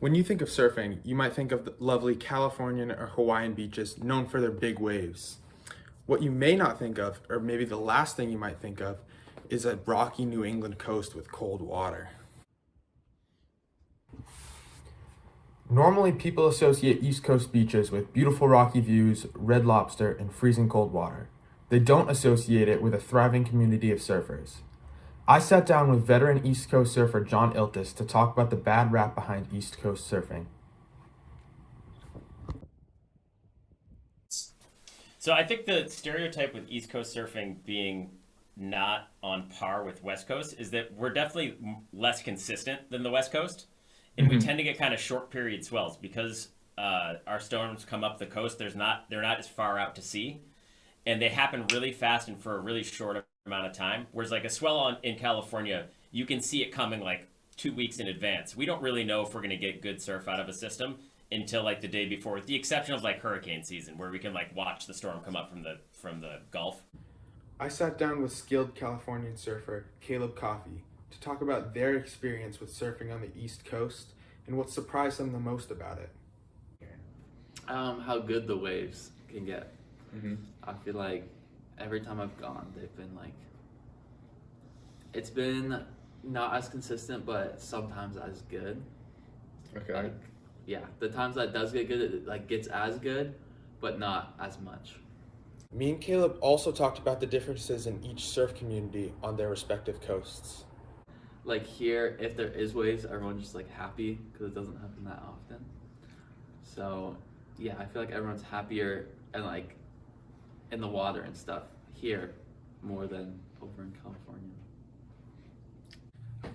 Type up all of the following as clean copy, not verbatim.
When you think of surfing, you might think of the lovely Californian or Hawaiian beaches known for their big waves. What you may not think of, or maybe the last thing you might think of, is a rocky New England coast with cold water. Normally, people associate East Coast beaches with beautiful rocky views, red lobster, and freezing cold water. They don't associate it with a thriving community of surfers. I sat down with veteran East Coast surfer John Iltis to talk about the bad rap behind East Coast surfing. So I think the stereotype with East Coast surfing being not on par with West Coast is that we're definitely less consistent than the West Coast, and we tend to get kind of short period swells because our storms come up the coast. They're not as far out to sea, and they happen really fast and for a really short amount of time. Whereas like a swell in California, you can see it coming like 2 weeks in advance. We don't really know if we're going to get good surf out of a system until like the day before, with the exception of like hurricane season, where we can like watch the storm come up from the Gulf. I sat down with skilled Californian surfer Caleb Coffey to talk about their experience with surfing on the East Coast and what surprised them the most about it. How good the waves can get. Mm-hmm. I feel like every time I've gone, they've been like, it's been not as consistent, but sometimes as good. Okay. Like, yeah, the times that does get good, it like gets as good, but not as much. Me and Caleb also talked about the differences in each surf community on their respective coasts. Like here, if there is waves, everyone's just like happy because it doesn't happen that often. So yeah, I feel like everyone's happier and like in the water and stuff here more than over in California.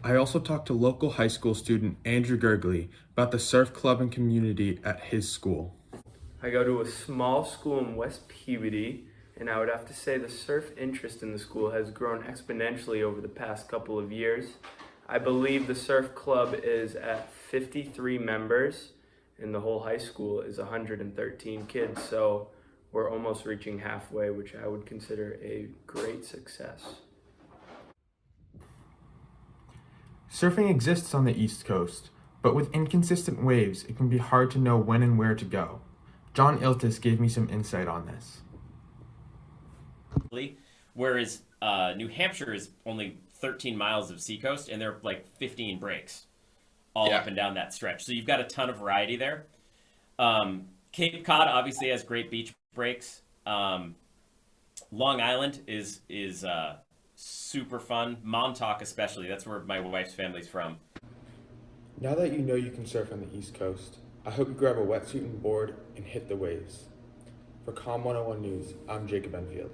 I also talked to local high school student Andrew Gergley about the surf club and community at his school. I go to a small school in West Peabody, and I would have to say the surf interest in the school has grown exponentially over the past couple of years. I believe the surf club is at 53 members, and the whole high school is 113 kids, so we're almost reaching halfway, which I would consider a great success. Surfing exists on the East Coast, but with inconsistent waves, it can be hard to know when and where to go. John Iltis gave me some insight on this. Whereas New Hampshire is only 13 miles of seacoast, and there are like 15 breaks all up and down that stretch. So you've got a ton of variety there. Cape Cod obviously has great beach breaks. Long Island is super fun. Montauk especially. That's where my wife's family's from. Now that you know you can surf on the East Coast, I hope you grab a wetsuit and board and hit the waves. For Com 101 News, I'm Jacob Enfield.